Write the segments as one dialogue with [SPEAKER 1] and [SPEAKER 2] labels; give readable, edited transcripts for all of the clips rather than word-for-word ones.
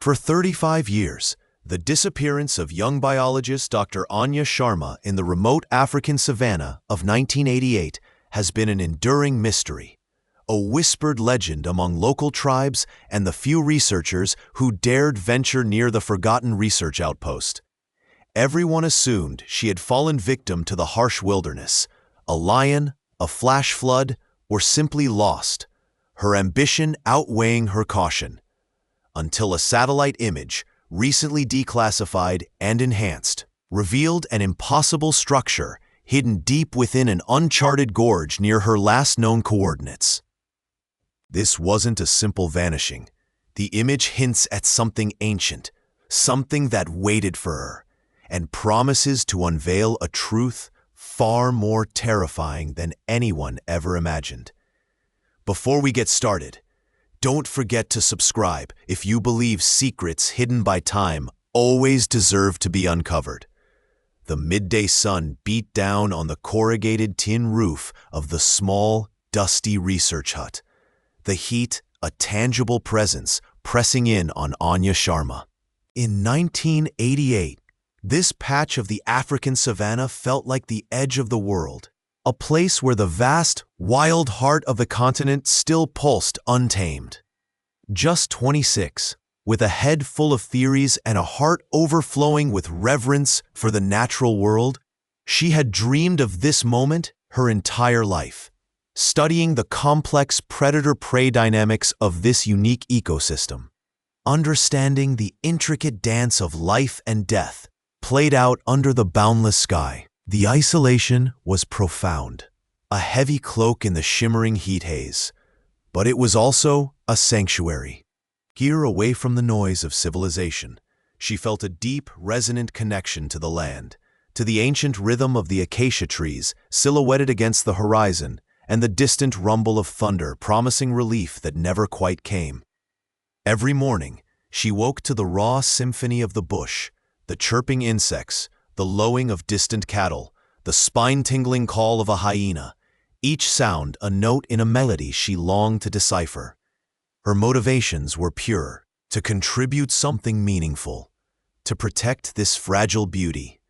[SPEAKER 1] For 35 years, the disappearance of young biologist Dr. Anya Sharma in the remote African savanna of 1988 has been an enduring mystery, a whispered legend among local tribes and the few researchers who dared venture near the forgotten research outpost. Everyone assumed she had fallen victim to the harsh wilderness, a lion, a flash flood, or simply lost, her ambition outweighing her caution, until a satellite image, recently declassified and enhanced, revealed an impossible structure hidden deep within an uncharted gorge near her last known coordinates. This wasn't a simple vanishing. The image hints at something ancient, something that waited for her, and promises to unveil a truth far more terrifying than anyone ever imagined. Before we get started, don't forget to subscribe if you believe secrets hidden by time always deserve to be uncovered. The midday sun beat down on the corrugated tin roof of the small, dusty research hut, the heat a tangible presence pressing in on Anya Sharma. In 1988, this patch of the African savanna felt like the edge of the world, a place where the vast, wild heart of the continent still pulsed untamed. Just 26, with a head full of theories and a heart overflowing with reverence for the natural world, she had dreamed of this moment her entire life, studying the complex predator-prey dynamics of this unique ecosystem, understanding the intricate dance of life and death played out under the boundless sky. The isolation was profound, a heavy cloak in the shimmering heat haze, but it was also a sanctuary. Here, away from the noise of civilization, she felt a deep, resonant connection to the land, to the ancient rhythm of the acacia trees silhouetted against the horizon, and the distant rumble of thunder promising relief that never quite came. Every morning, she woke to the raw symphony of the bush, the chirping insects, the lowing of distant cattle, the spine-tingling call of a hyena, each sound a note in a melody she longed to decipher. Her motivations were pure, to contribute something meaningful, to protect this fragile beauty,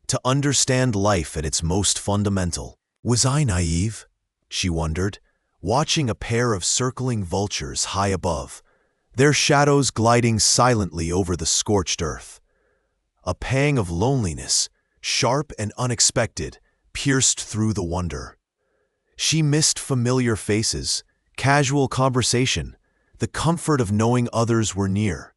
[SPEAKER 1] to understand life at its most fundamental. Was I naive? She wondered, watching a pair of circling vultures high above, their shadows gliding silently over the scorched earth. A pang of loneliness, sharp and unexpected, pierced through the wonder. She missed familiar faces, casual conversation, the comfort of knowing others were near.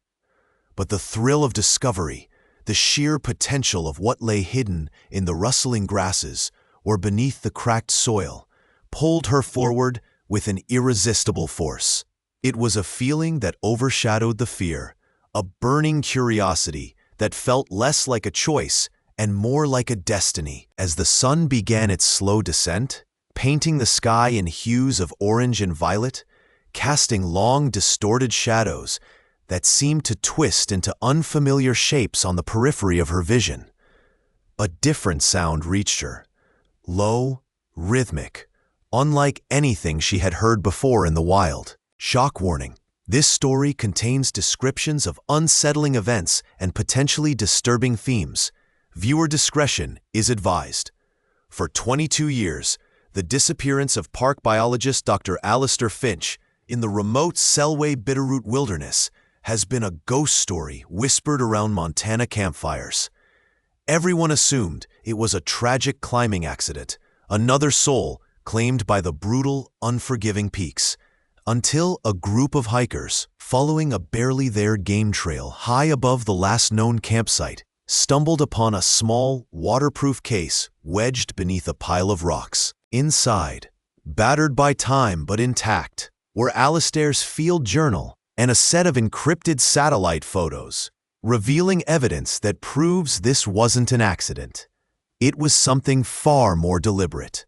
[SPEAKER 1] But the thrill of discovery, the sheer potential of what lay hidden in the rustling grasses or beneath the cracked soil, pulled her forward with an irresistible force. It was a feeling that overshadowed the fear, a burning curiosity that felt less like a choice and more like a destiny. As the sun began its slow descent, painting the sky in hues of orange and violet, casting long, distorted shadows that seemed to twist into unfamiliar shapes on the periphery of her vision, a different sound reached her, low, rhythmic, unlike anything she had heard before in the wild. Shock warning. This story contains descriptions of unsettling events and potentially disturbing themes. Viewer discretion is advised. For 22 years, the disappearance of park biologist Dr. Alistair Finch in the remote Selway Bitterroot Wilderness has been a ghost story whispered around Montana campfires. Everyone assumed it was a tragic climbing accident, another soul claimed by the brutal, unforgiving peaks, until a group of hikers, following a barely there game trail high above the last known campsite, stumbled upon a small, waterproof case wedged beneath a pile of rocks. Inside, battered by time but intact, were Alistair's field journal and a set of encrypted satellite photos, revealing evidence that proves this wasn't an accident. It was something far more deliberate.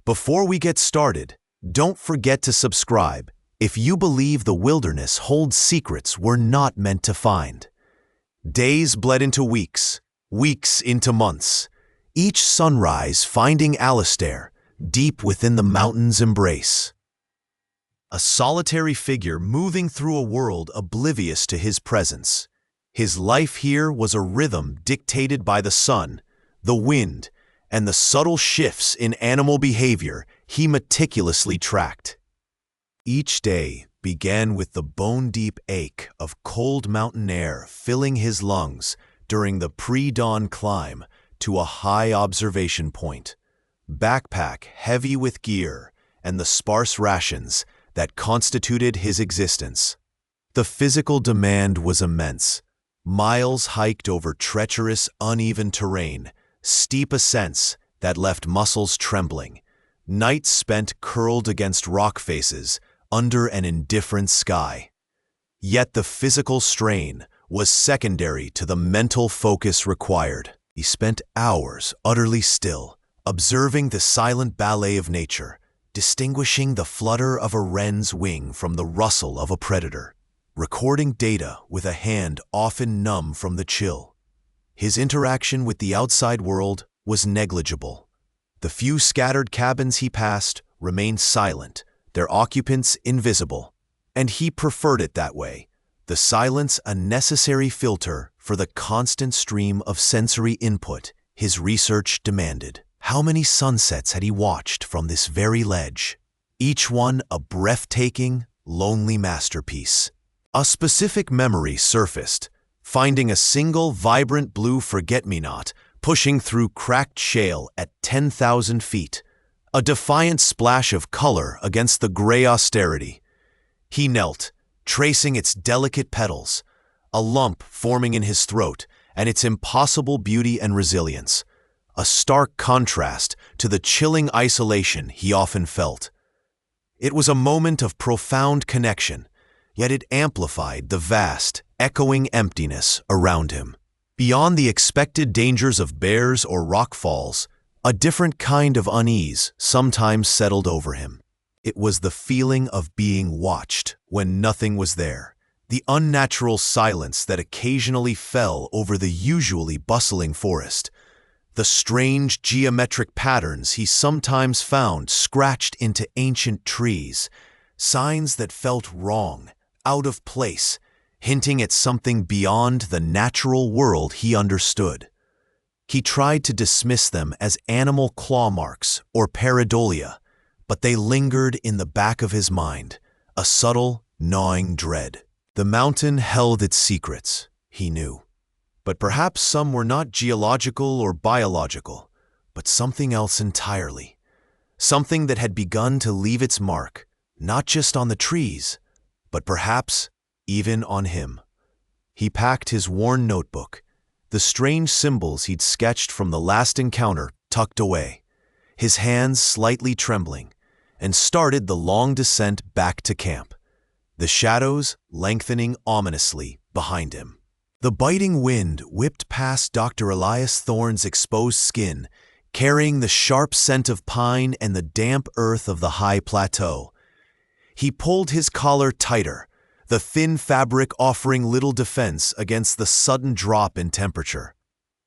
[SPEAKER 1] Before we get started, don't forget to subscribe if you believe the wilderness holds secrets we're not meant to find. Days bled into weeks, weeks into months, each sunrise finding Alistair deep within the mountain's embrace. a solitary figure moving through a world oblivious to his presence. His life here was a rhythm dictated by the sun, the wind, and the subtle shifts in animal behavior he meticulously tracked. Each day began with the bone-deep ache of cold mountain air filling his lungs during the pre-dawn climb to a high observation point, backpack heavy with gear and the sparse rations that constituted his existence. The physical demand was immense. Miles hiked over treacherous, uneven terrain, steep ascents that left muscles trembling, nights spent curled against rock faces under an indifferent sky. Yet the physical strain was secondary to the mental focus required. He spent hours utterly still, observing the silent ballet of nature, distinguishing the flutter of a wren's wing from the rustle of a predator, recording data with a hand often numb from the chill. His interaction with the outside world was negligible. The few scattered cabins he passed remained silent, their occupants invisible, and he preferred it that way, the silence a necessary filter for the constant stream of sensory input his research demanded. How many sunsets had he watched from this very ledge, each one a breathtaking, lonely masterpiece? A specific memory surfaced, finding a single vibrant blue forget-me-not pushing through cracked shale at 10,000 feet, a defiant splash of color against the gray austerity. He knelt, tracing its delicate petals, a lump forming in his throat and its impossible beauty and resilience, a stark contrast to the chilling isolation he often felt. It was a moment of profound connection, yet it amplified the vast, echoing emptiness around him. Beyond the expected dangers of bears or rock falls, a different kind of unease sometimes settled over him. It was the feeling of being watched when nothing was there, the unnatural silence that occasionally fell over the usually bustling forest, the strange geometric patterns he sometimes found scratched into ancient trees, signs that felt wrong, out of place, hinting at something beyond the natural world he understood. He tried to dismiss them as animal claw marks or pareidolia, but they lingered in the back of his mind, a subtle, gnawing dread. The mountain held its secrets, he knew. But perhaps some were not geological or biological, but something else entirely. Something that had begun to leave its mark, not just on the trees, but perhaps even on him. He packed his worn notebook, the strange symbols he'd sketched from the last encounter tucked away, his hands slightly trembling, and started the long descent back to camp, the shadows lengthening ominously behind him. The biting wind whipped past Dr. Elias Thorne's exposed skin, carrying the sharp scent of pine and the damp earth of the high plateau. He pulled his collar tighter, the thin fabric offering little defense against the sudden drop in temperature.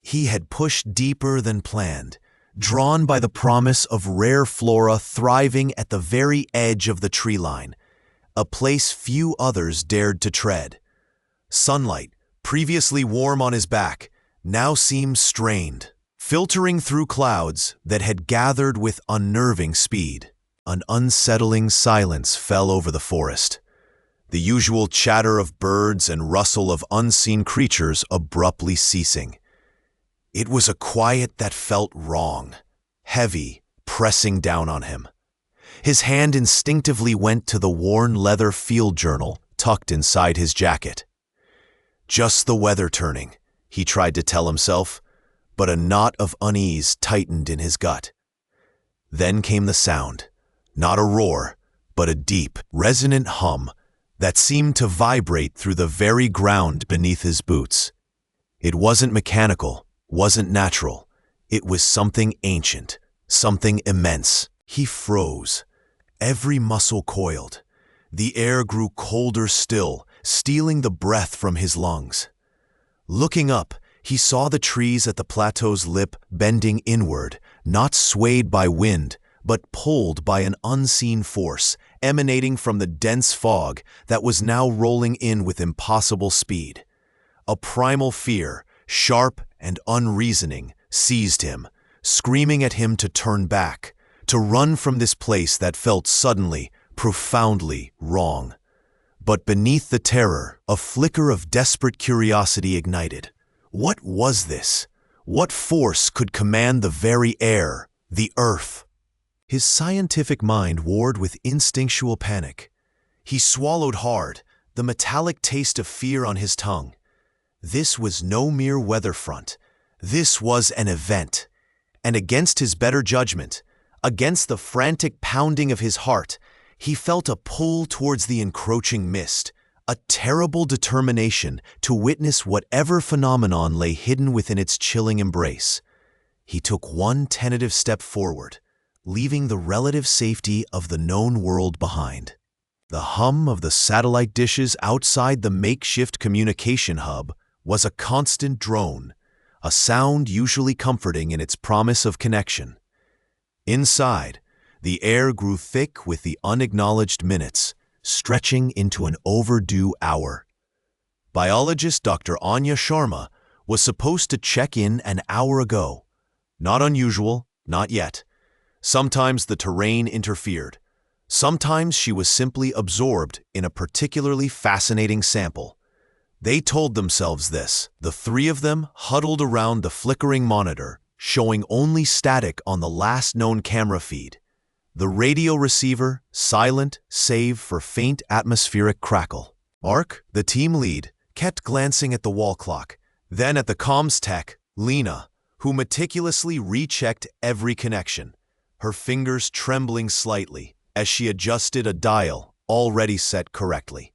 [SPEAKER 1] He had pushed deeper than planned, drawn by the promise of rare flora thriving at the very edge of the tree line, a place few others dared to tread. Sunlight, previously warm on his back, now seemed strained, filtering through clouds that had gathered with unnerving speed. An unsettling silence fell over the forest, the usual chatter of birds and rustle of unseen creatures abruptly ceasing. It was a quiet that felt wrong, heavy, pressing down on him. His hand instinctively went to the worn leather field journal tucked inside his jacket. Just the weather turning, he tried to tell himself, but a knot of unease tightened in his gut. Then came the sound, not a roar, but a deep, resonant hum that seemed to vibrate through the very ground beneath his boots. It wasn't mechanical, wasn't natural. It was something ancient, something immense. He froze, every muscle coiled. The air grew colder still, stealing the breath from his lungs. Looking up, he saw the trees at the plateau's lip bending inward, not swayed by wind, but pulled by an unseen force, emanating from the dense fog that was now rolling in with impossible speed. A primal fear, sharp and unreasoning, seized him, screaming at him to turn back, to run from this place that felt suddenly, profoundly wrong. But beneath the terror, a flicker of desperate curiosity ignited. What was this? What force could command the very air, the earth? His scientific mind warred with instinctual panic. He swallowed hard, the metallic taste of fear on his tongue. This was no mere weather front. This was an event. And against his better judgment, against the frantic pounding of his heart, he felt a pull towards the encroaching mist, a terrible determination to witness whatever phenomenon lay hidden within its chilling embrace. He took one tentative step forward, leaving the relative safety of the known world behind. The hum of the satellite dishes outside the makeshift communication hub was a constant drone, a sound usually comforting in its promise of connection. Inside, the air grew thick with the unacknowledged minutes, stretching into an overdue hour. Biologist Dr. Anya Sharma was supposed to check in an hour ago. Not unusual, not yet. Sometimes the terrain interfered. Sometimes she was simply absorbed in a particularly fascinating sample. They told themselves this, the three of them huddled around the flickering monitor, showing only static on the last known camera feed. The radio receiver, silent save for faint atmospheric crackle. Mark, the team lead, kept glancing at the wall clock, then at the comms tech, Lena, who meticulously rechecked every connection, her fingers trembling slightly as she adjusted a dial already set correctly.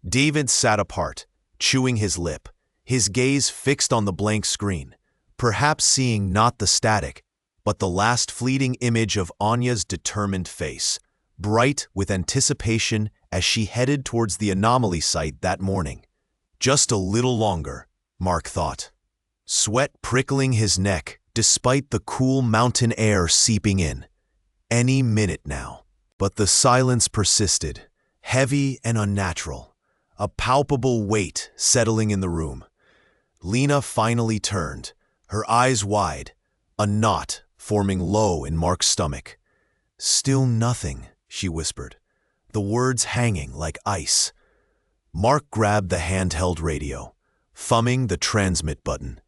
[SPEAKER 1] David sat apart, chewing his lip, his gaze fixed on the blank screen, perhaps seeing not the static, but the last fleeting image of Anya's determined face, bright with anticipation as she headed towards the anomaly site that morning. Just a little longer, Mark thought, sweat prickling his neck despite the cool mountain air seeping in. Any minute now. But the silence persisted, heavy and unnatural, a palpable weight settling in the room. Lena finally turned, her eyes wide, a knot forming low in Mark's stomach. "Still nothing," she whispered, the words hanging like ice. Mark grabbed the handheld radio, thumbing the transmit button.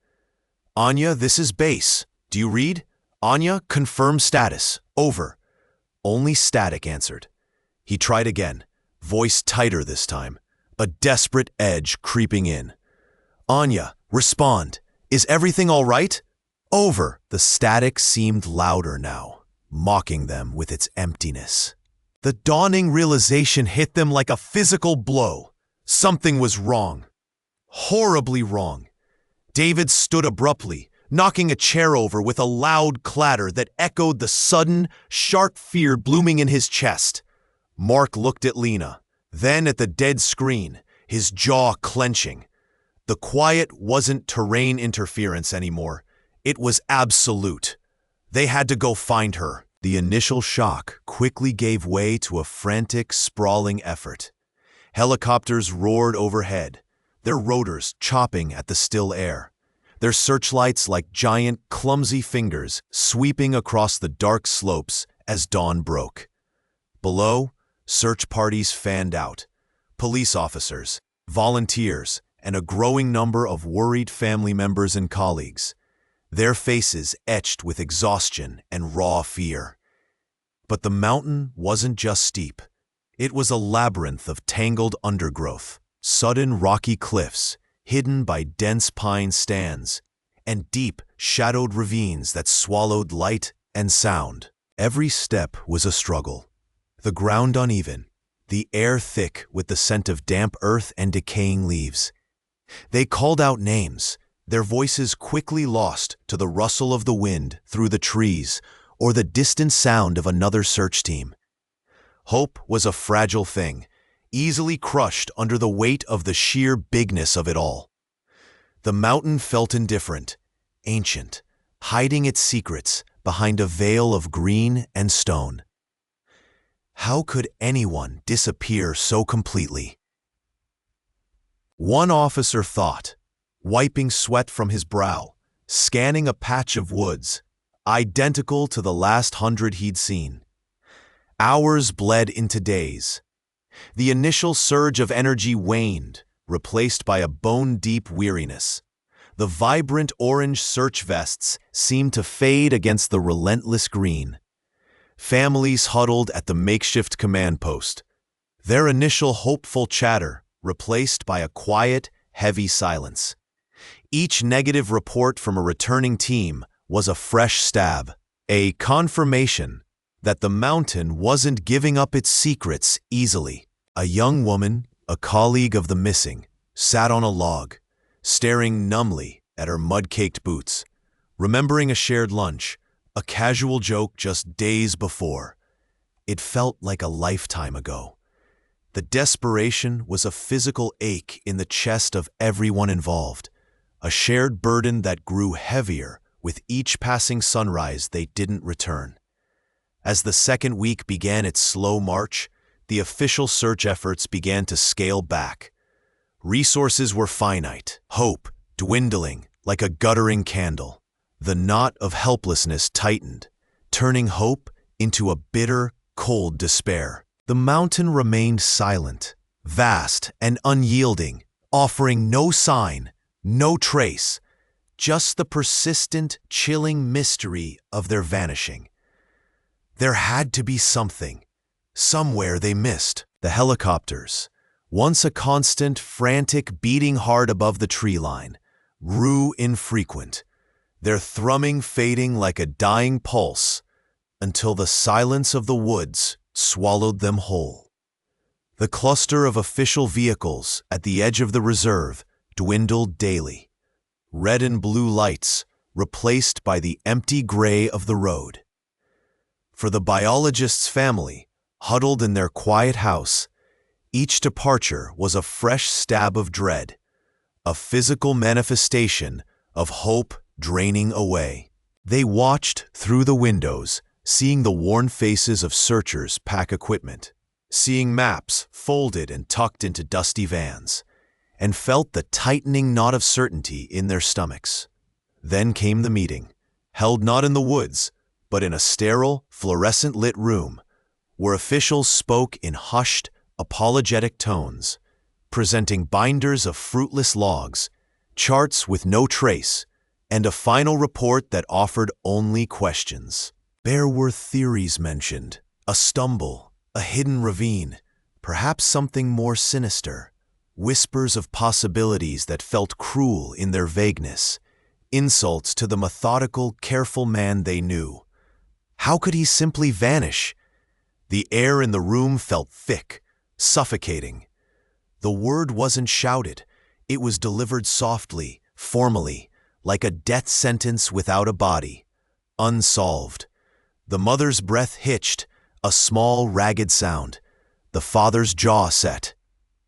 [SPEAKER 1] "Anya, this is base. Do you read? Anya, confirm status. Over." Only static answered. He tried again, voice tighter this time, a desperate edge creeping in. "Anya, respond. Is everything all right?" "Over." The static seemed louder now, mocking them with its emptiness. The dawning realization hit them like a physical blow. Something was wrong. Horribly wrong. David stood abruptly, knocking a chair over with a loud clatter that echoed the sudden, sharp fear blooming in his chest. Mark looked at Lena, then at the dead screen, his jaw clenching. The quiet wasn't terrain interference anymore. It was absolute. They had to go find her. The initial shock quickly gave way to a frantic, sprawling effort. Helicopters roared overhead, their rotors chopping at the still air, their searchlights like giant, clumsy fingers sweeping across the dark slopes as dawn broke. Below, search parties fanned out. Police officers, volunteers, and a growing number of worried family members and colleagues, their faces etched with exhaustion and raw fear. But the mountain wasn't just steep. It was a labyrinth of tangled undergrowth, sudden rocky cliffs, hidden by dense pine stands, and deep, shadowed ravines that swallowed light and sound. Every step was a struggle. The ground uneven, the air thick with the scent of damp earth and decaying leaves. They called out names, their voices quickly lost to the rustle of the wind through the trees or the distant sound of another search team. Hope was a fragile thing, easily crushed under the weight of the sheer bigness of it all. The mountain felt indifferent, ancient, hiding its secrets behind a veil of green and stone. How could anyone disappear so completely? One officer thought, wiping sweat from his brow, scanning a patch of woods, identical to the last 100 he'd seen. Hours bled into days. The initial surge of energy waned, replaced by a bone-deep weariness. The vibrant orange search vests seemed to fade against the relentless green. Families huddled at the makeshift command post, their initial hopeful chatter replaced by a quiet, heavy silence. Each negative report from a returning team was a fresh stab, a confirmation that the mountain wasn't giving up its secrets easily. A young woman, a colleague of the missing, sat on a log, staring numbly at her mud-caked boots, remembering a shared lunch, a casual joke just days before. It felt like a lifetime ago. The desperation was a physical ache in the chest of everyone involved, a shared burden that grew heavier with each passing sunrise they didn't return. As the second week began its slow march, the official search efforts began to scale back. Resources were finite, hope dwindling like a guttering candle. The knot of helplessness tightened, turning hope into a bitter, cold despair. The mountain remained silent, vast and unyielding, offering no sign, no trace, just the persistent, chilling mystery of their vanishing. There had to be something, somewhere they missed. The helicopters, once a constant, frantic beating heart above the tree line, grew infrequent, their thrumming fading like a dying pulse until the silence of the woods swallowed them whole. The cluster of official vehicles at the edge of the reserve dwindled daily, red and blue lights replaced by the empty gray of the road. For the biologist's family, huddled in their quiet house, each departure was a fresh stab of dread, a physical manifestation of hope draining away. They watched through the windows, seeing the worn faces of searchers pack equipment, seeing maps folded and tucked into dusty vans, and felt the tightening knot of certainty in their stomachs. Then came the meeting, held not in the woods, but in a sterile, fluorescent-lit room, where officials spoke in hushed, apologetic tones, presenting binders of fruitless logs, charts with no trace, and a final report that offered only questions. There were theories mentioned, a stumble, a hidden ravine, perhaps something more sinister, whispers of possibilities that felt cruel in their vagueness, insults to the methodical, careful man they knew. How could he simply vanish? The air in the room felt thick, suffocating. The word wasn't shouted. It was delivered softly, formally, like a death sentence without a body. Unsolved. The mother's breath hitched, a small, ragged sound. The father's jaw set,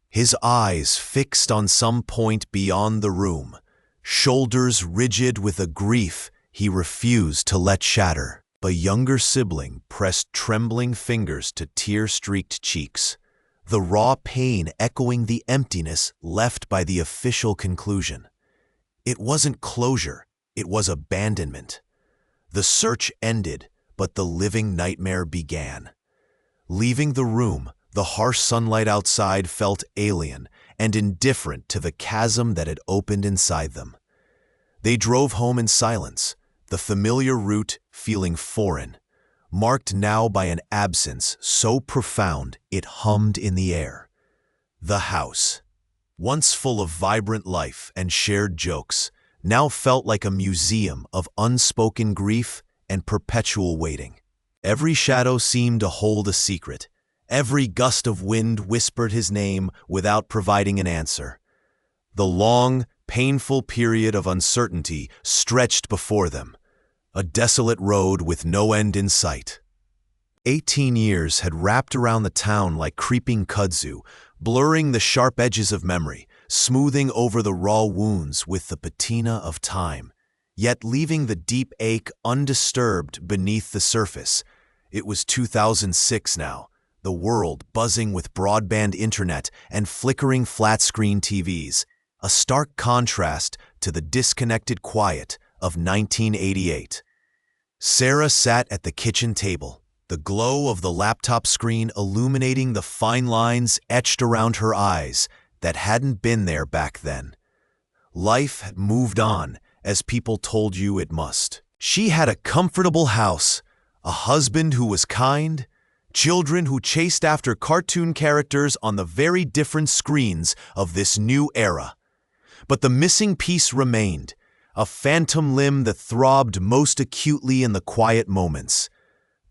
[SPEAKER 1] his eyes fixed on some point beyond the room, shoulders rigid with a grief he refused to let shatter. A younger sibling pressed trembling fingers to tear-streaked cheeks, the raw pain echoing the emptiness left by the official conclusion. It wasn't closure, it was abandonment. The search ended, but the living nightmare began. Leaving the room, the harsh sunlight outside felt alien and indifferent to the chasm that had opened inside them. They drove home in silence, the familiar route feeling foreign, marked now by an absence so profound it hummed in the air. The house, once full of vibrant life and shared jokes, now felt like a museum of unspoken grief and perpetual waiting. Every shadow seemed to hold a secret. Every gust of wind whispered his name without providing an answer. The long, painful period of uncertainty stretched before them, a desolate road with no end in sight. 18 years had wrapped around the town like creeping kudzu, blurring the sharp edges of memory, smoothing over the raw wounds with the patina of time, yet leaving the deep ache undisturbed beneath the surface. It was 2006 now, the world buzzing with broadband internet and flickering flat-screen TVs, a stark contrast to the disconnected quiet of 1988. Sarah sat at the kitchen table, the glow of the laptop screen illuminating the fine lines etched around her eyes that hadn't been there back then. Life had moved on, as people told you it must. She had a comfortable house, a husband who was kind, children who chased after cartoon characters on the very different screens of this new era. But the missing piece remained, a phantom limb that throbbed most acutely in the quiet moments.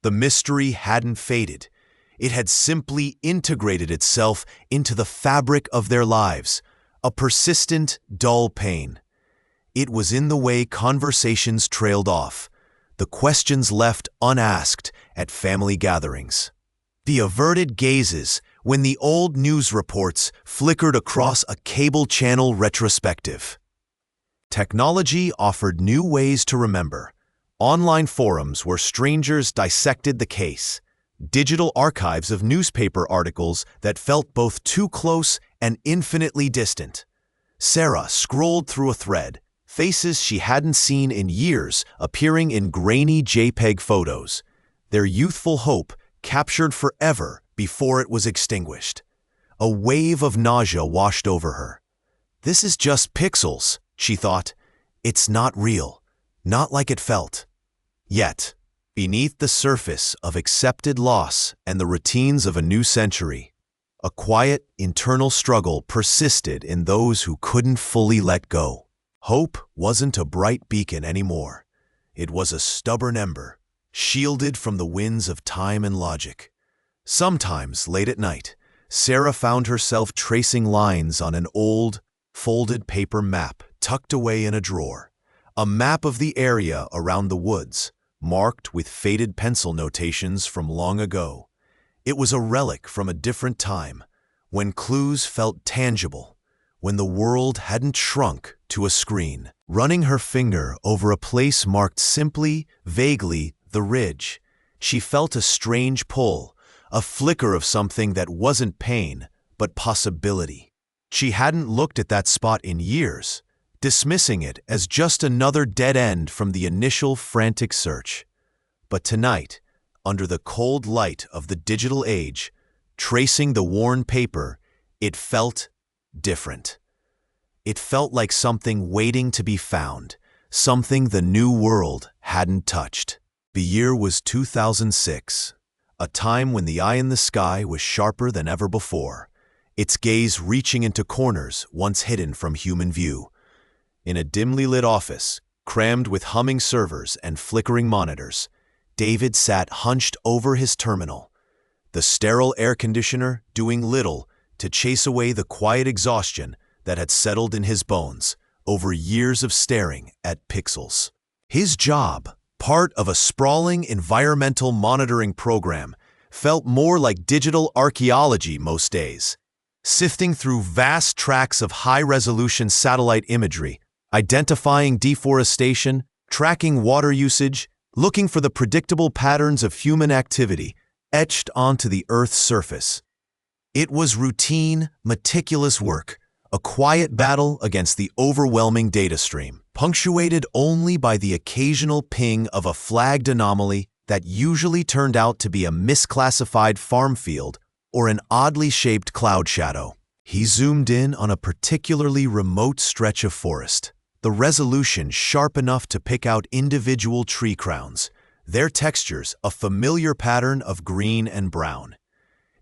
[SPEAKER 1] The mystery hadn't faded. It had simply integrated itself into the fabric of their lives, a persistent, dull pain. It was in the way conversations trailed off, the questions left unasked at family gatherings, the averted gazes when the old news reports flickered across a cable channel retrospective. Technology offered new ways to remember. Online forums where strangers dissected the case, digital archives of newspaper articles that felt both too close and infinitely distant. Sarah scrolled through a thread, faces she hadn't seen in years appearing in grainy JPEG photos, their youthful hope captured forever before it was extinguished. A wave of nausea washed over her. This is just pixels, she thought. It's not real, not like it felt. Yet, beneath the surface of accepted loss and the routines of a new century, a quiet, internal struggle persisted in those who couldn't fully let go. Hope wasn't a bright beacon anymore. It was a stubborn ember, shielded from the winds of time and logic. Sometimes, late at night, Sarah found herself tracing lines on an old, folded paper map tucked away in a drawer. A map of the area around the woods, marked with faded pencil notations from long ago. It was a relic from a different time, when clues felt tangible, when the world hadn't shrunk to a screen. Running her finger over a place marked simply, vaguely, the ridge, she felt a strange pull, a flicker of something that wasn't pain, but possibility. She hadn't looked at that spot in years, dismissing it as just another dead end from the initial frantic search. But tonight, under the cold light of the digital age, tracing the worn paper, it felt different. It felt like something waiting to be found, something the new world hadn't touched. The year was 2006, a time when the eye in the sky was sharper than ever before, its gaze reaching into corners once hidden from human view. In a dimly lit office, crammed with humming servers and flickering monitors, David sat hunched over his terminal, the sterile air conditioner doing little to chase away the quiet exhaustion that had settled in his bones over years of staring at pixels. His job, part of a sprawling environmental monitoring program, felt more like digital archaeology most days, sifting through vast tracts of high-resolution satellite imagery, identifying deforestation, tracking water usage, looking for the predictable patterns of human activity etched onto the Earth's surface. It was routine, meticulous work, a quiet battle against the overwhelming data stream, punctuated only by the occasional ping of a flagged anomaly that usually turned out to be a misclassified farm field or an oddly shaped cloud shadow. He zoomed in on a particularly remote stretch of forest, the resolution sharp enough to pick out individual tree crowns, their textures a familiar pattern of green and brown.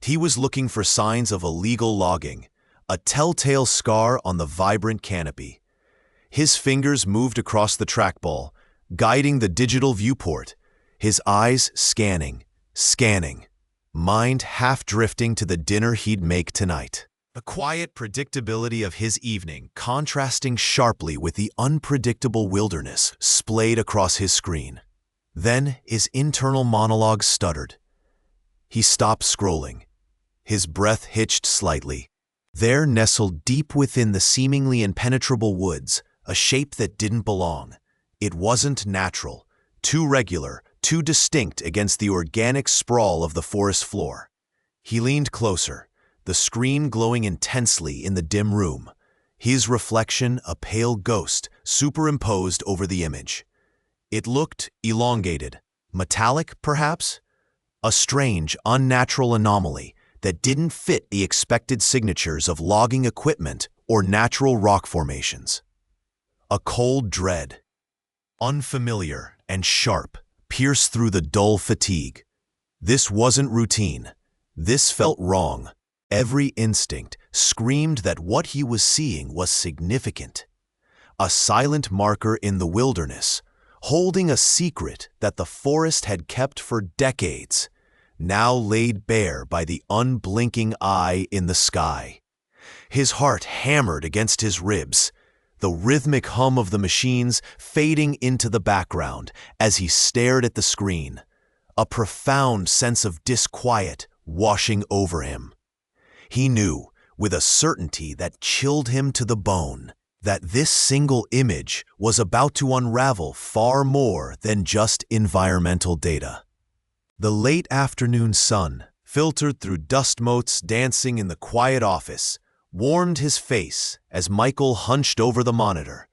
[SPEAKER 1] He was looking for signs of illegal logging, a telltale scar on the vibrant canopy. His fingers moved across the trackball, guiding the digital viewport, his eyes scanning, mind half drifting to the dinner he'd make tonight. The quiet predictability of his evening contrasting sharply with the unpredictable wilderness splayed across his screen. Then his internal monologue stuttered. He stopped scrolling. His breath hitched slightly. There, nestled deep within the seemingly impenetrable woods, a shape that didn't belong. It wasn't natural, too regular, too distinct against the organic sprawl of the forest floor. He leaned closer, the screen glowing intensely in the dim room, his reflection a pale ghost superimposed over the image. It looked elongated, metallic perhaps, a strange, unnatural anomaly that didn't fit the expected signatures of logging equipment or natural rock formations. A cold dread, unfamiliar and sharp, pierced through the dull fatigue. This wasn't routine. This felt wrong. Every instinct screamed that what he was seeing was significant. A silent marker in the wilderness, holding a secret that the forest had kept for decades, now laid bare by the unblinking eye in the sky. His heart hammered against his ribs, the rhythmic hum of the machines fading into the background as he stared at the screen, a profound sense of disquiet washing over him. He knew, with a certainty that chilled him to the bone, that this single image was about to unravel far more than just environmental data. The late afternoon sun, filtered through dust motes dancing in the quiet office, warmed his face as Michael hunched over the monitor.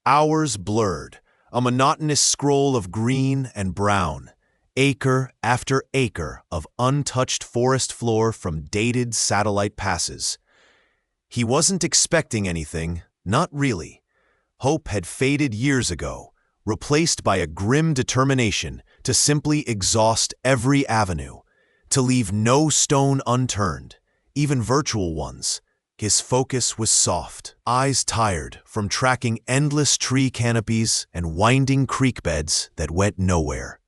[SPEAKER 1] Hours blurred, a monotonous scroll of green and brown, acre after acre of untouched forest floor from dated satellite passes. He wasn't expecting anything, not really. Hope had faded years ago, replaced by a grim determination to simply exhaust every avenue, to leave no stone unturned, even virtual ones. His focus was soft, eyes tired from tracking endless tree canopies and winding creek beds that went nowhere.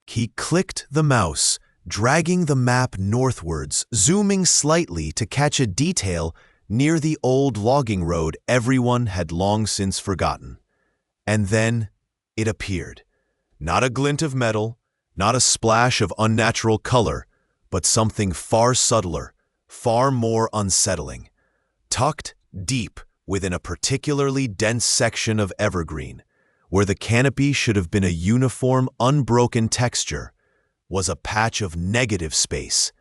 [SPEAKER 1] He clicked the mouse, dragging the map northwards, zooming slightly to catch a detail near the old logging road everyone had long since forgotten. And then it appeared. Not a glint of metal, not a splash of unnatural color, but something far subtler, far more unsettling. Tucked deep within a particularly dense section of evergreen, where the canopy should have been a uniform, unbroken texture, was a patch of negative space,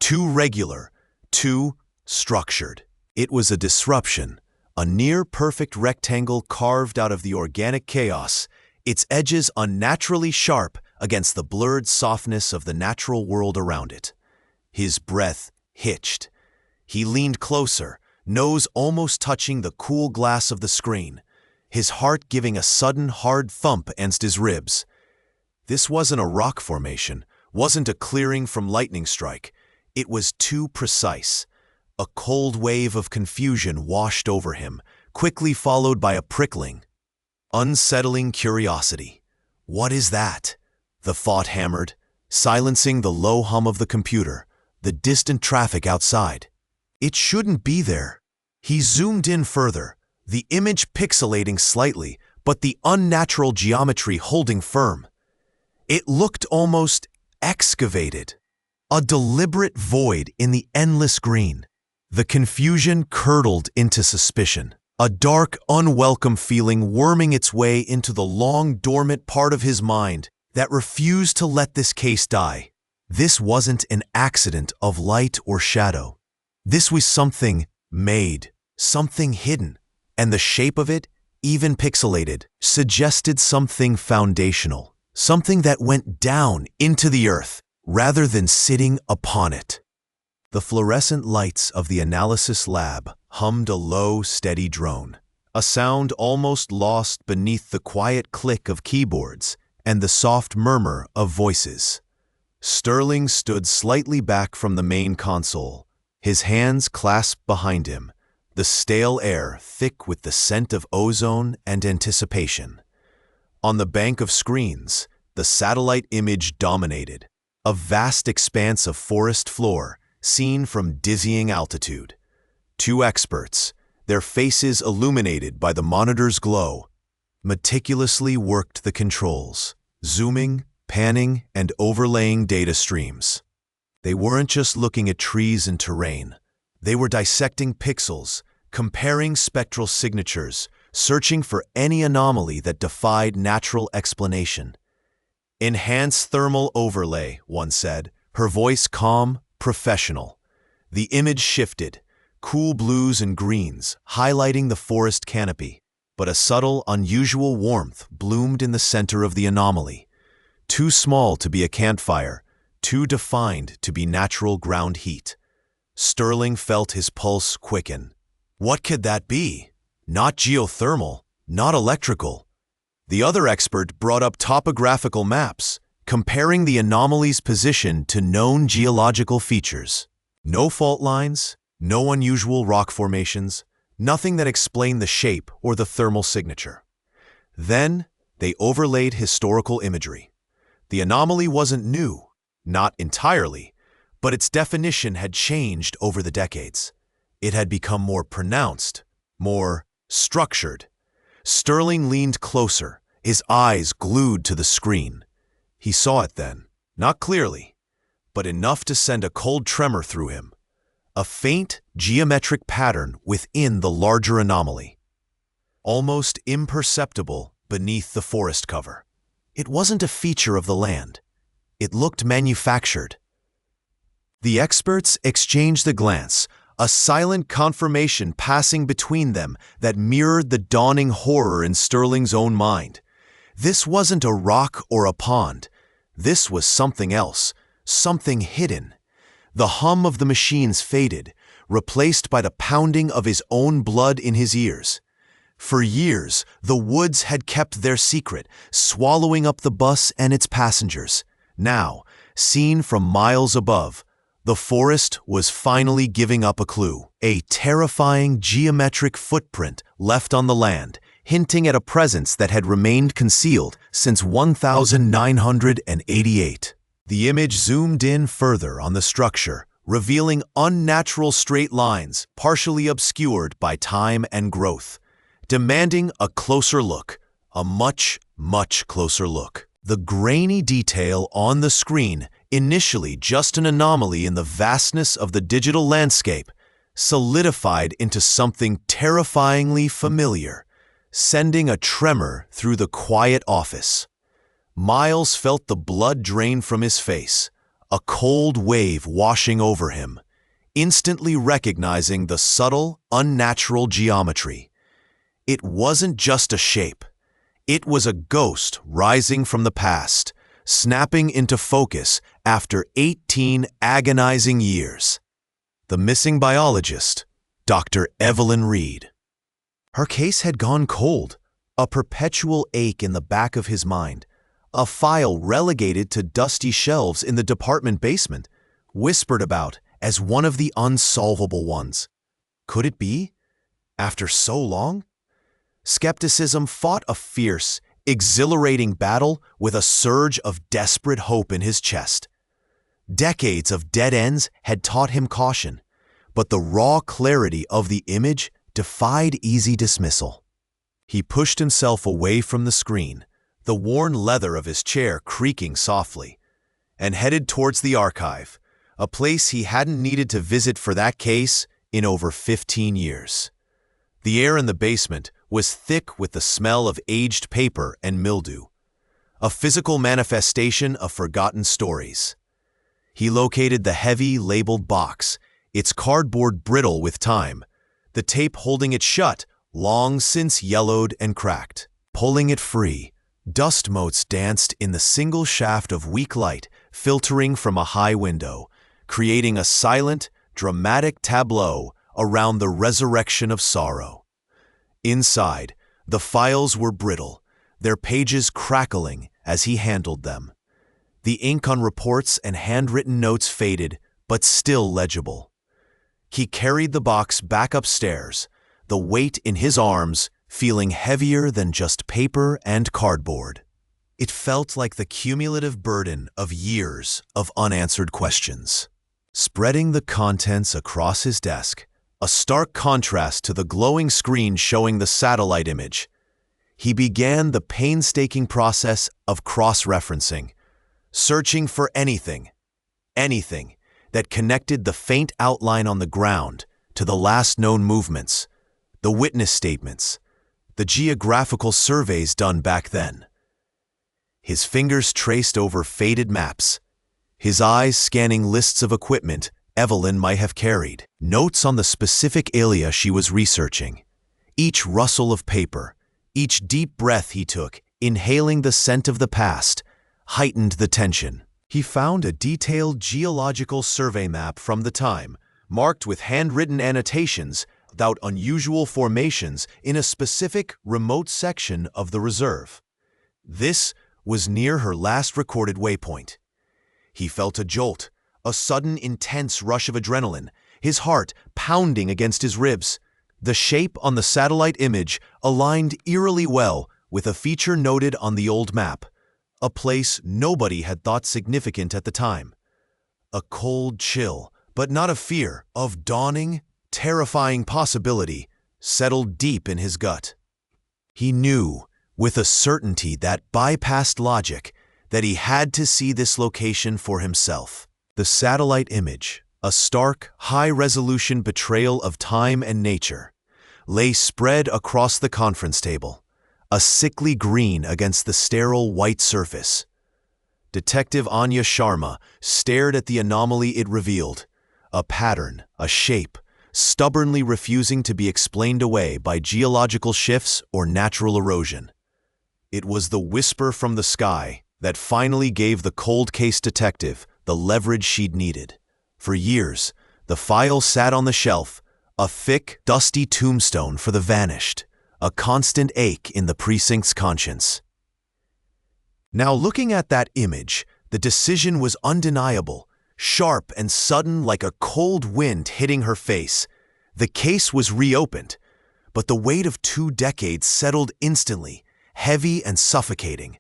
[SPEAKER 1] too regular, too structured. It was a disruption, a near-perfect rectangle carved out of the organic chaos, its edges unnaturally sharp against the blurred softness of the natural world around it. His breath hitched. He leaned closer, nose almost touching the cool glass of the screen, his heart giving a sudden hard thump against his ribs. This wasn't a rock formation, wasn't a clearing from lightning strike. It was too precise. A cold wave of confusion washed over him, quickly followed by a prickling, unsettling curiosity. What is that? The thought hammered, silencing the low hum of the computer, the distant traffic outside. It shouldn't be there. He zoomed in further, the image pixelating slightly, but the unnatural geometry holding firm. It looked almost excavated, a deliberate void in the endless green. The confusion curdled into suspicion, a dark, unwelcome feeling worming its way into the long dormant part of his mind that refused to let this case die. This wasn't an accident of light or shadow. This was something made, something hidden, and the shape of it, even pixelated, suggested something foundational, something that went down into the earth rather than sitting upon it. The fluorescent lights of the analysis lab hummed a low, steady drone, a sound almost lost beneath the quiet click of keyboards and the soft murmur of voices. Sterling stood slightly back from the main console, his hands clasped behind him, the stale air thick with the scent of ozone and anticipation. On the bank of screens, the satellite image dominated, a vast expanse of forest floor seen from dizzying altitude. Two experts, their faces illuminated by the monitor's glow, meticulously worked the controls, zooming, panning, and overlaying data streams. They weren't just looking at trees and terrain. They were dissecting pixels, comparing spectral signatures, searching for any anomaly that defied natural explanation. Enhanced thermal overlay, one said, her voice calm, professional. The image shifted, cool blues and greens, highlighting the forest canopy. But a subtle, unusual warmth bloomed in the center of the anomaly. Too small to be a campfire, too defined to be natural ground heat. Sterling felt his pulse quicken. What could that be? Not geothermal, not electrical. The other expert brought up topographical maps, comparing the anomaly's position to known geological features. No fault lines, no unusual rock formations, nothing that explained the shape or the thermal signature. Then, they overlaid historical imagery. The anomaly wasn't new, not entirely, but its definition had changed over the decades. It had become more pronounced, more structured. Sterling leaned closer, his eyes glued to the screen. He saw it then, not clearly, but enough to send a cold tremor through him. A faint, geometric pattern within the larger anomaly, almost imperceptible beneath the forest cover. It wasn't a feature of the land. It looked manufactured. The experts exchanged a glance, a silent confirmation passing between them that mirrored the dawning horror in Sterling's own mind. This wasn't a rock or a pond. This was something else, something hidden. The hum of the machines faded, replaced by the pounding of his own blood in his ears. For years, the woods had kept their secret, swallowing up the bus and its passengers. Now, seen from miles above, the forest was finally giving up a clue, a terrifying geometric footprint left on the land, hinting at a presence that had remained concealed since 1988. The image zoomed in further on the structure, revealing unnatural straight lines partially obscured by time and growth, demanding a closer look, a much, much closer look. The grainy detail on the screen, initially just an anomaly in the vastness of the digital landscape, solidified into something terrifyingly familiar, sending a tremor through the quiet office. Miles felt the blood drain from his face, a cold wave washing over him, instantly recognizing the subtle, unnatural geometry. It wasn't just a shape. It was a ghost rising from the past, snapping into focus after 18 agonizing years. The missing biologist, Dr. Evelyn Reed. Her case had gone cold, a perpetual ache in the back of his mind, a file relegated to dusty shelves in the department basement, whispered about as one of the unsolvable ones. Could it be? After so long? Skepticism fought a fierce, exhilarating battle with a surge of desperate hope in his chest. Decades of dead ends had taught him caution, but the raw clarity of the image defied easy dismissal. He pushed himself away from the screen, the worn leather of his chair creaking softly, and headed towards the archive, a place he hadn't needed to visit for that case in over 15 years. The air in the basement was thick with the smell of aged paper and mildew, a physical manifestation of forgotten stories. He located the heavy, labeled box, its cardboard brittle with time, the tape holding it shut long since yellowed and cracked. Pulling it free, dust motes danced in the single shaft of weak light filtering from a high window, creating a silent, dramatic tableau around the resurrection of sorrow. Inside, the files were brittle, their pages crackling as he handled them. The ink on reports and handwritten notes faded, but still legible. He carried the box back upstairs, the weight in his arms feeling heavier than just paper and cardboard. It felt like the cumulative burden of years of unanswered questions. Spreading the contents across his desk, a stark contrast to the glowing screen showing the satellite image, he began the painstaking process of cross-referencing, searching for anything that connected the faint outline on the ground to the last known movements, the witness statements, the geographical surveys done back then. His fingers traced over faded maps, his eyes scanning lists of equipment Evelyn might have carried, notes on the specific area she was researching. Each rustle of paper, each deep breath he took, inhaling the scent of the past, heightened the tension. He found a detailed geological survey map from the time, marked with handwritten annotations about unusual formations in a specific, remote section of the reserve. This was near her last recorded waypoint. He felt a jolt, a sudden intense rush of adrenaline, his heart pounding against his ribs. The shape on the satellite image aligned eerily well with a feature noted on the old map, a place nobody had thought significant at the time. A cold chill, but not of fear, of dawning, terrifying possibility, settled deep in his gut. He knew, with a certainty that bypassed logic, that he had to see this location for himself. The satellite image, a stark, high-resolution betrayal of time and nature, lay spread across the conference table, a sickly green against the sterile white surface. Detective Anya Sharma stared at the anomaly it revealed, a pattern, a shape, stubbornly refusing to be explained away by geological shifts or natural erosion. It was the whisper from the sky that finally gave the cold case detective the leverage she'd needed. For years, the file sat on the shelf, a thick, dusty tombstone for the vanished, a constant ache in the precinct's conscience. Now, looking at that image, the decision was undeniable, sharp and sudden like a cold wind hitting her face. The case was reopened, but the weight of 2 decades settled instantly, heavy and suffocating.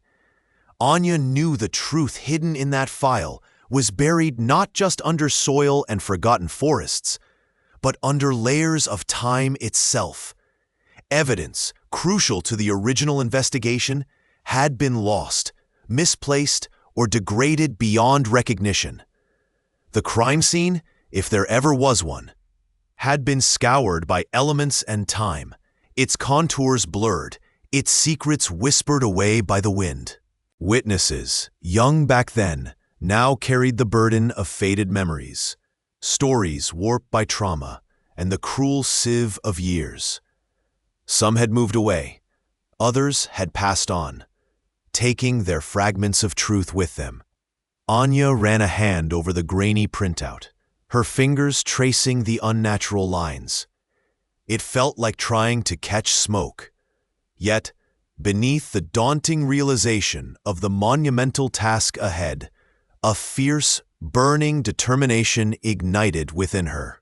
[SPEAKER 1] Anya knew the truth hidden in that file was buried not just under soil and forgotten forests, but under layers of time itself. Evidence, crucial to the original investigation, had been lost, misplaced, or degraded beyond recognition. The crime scene, if there ever was one, had been scoured by elements and time, its contours blurred, its secrets whispered away by the wind. Witnesses, young back then, now carried the burden of faded memories, stories warped by trauma and the cruel sieve of years. Some had moved away, others had passed on, taking their fragments of truth with them. Anya ran a hand over the grainy printout, her fingers tracing the unnatural lines. It felt like trying to catch smoke. Yet, beneath the daunting realization of the monumental task ahead, a fierce, burning determination ignited within her.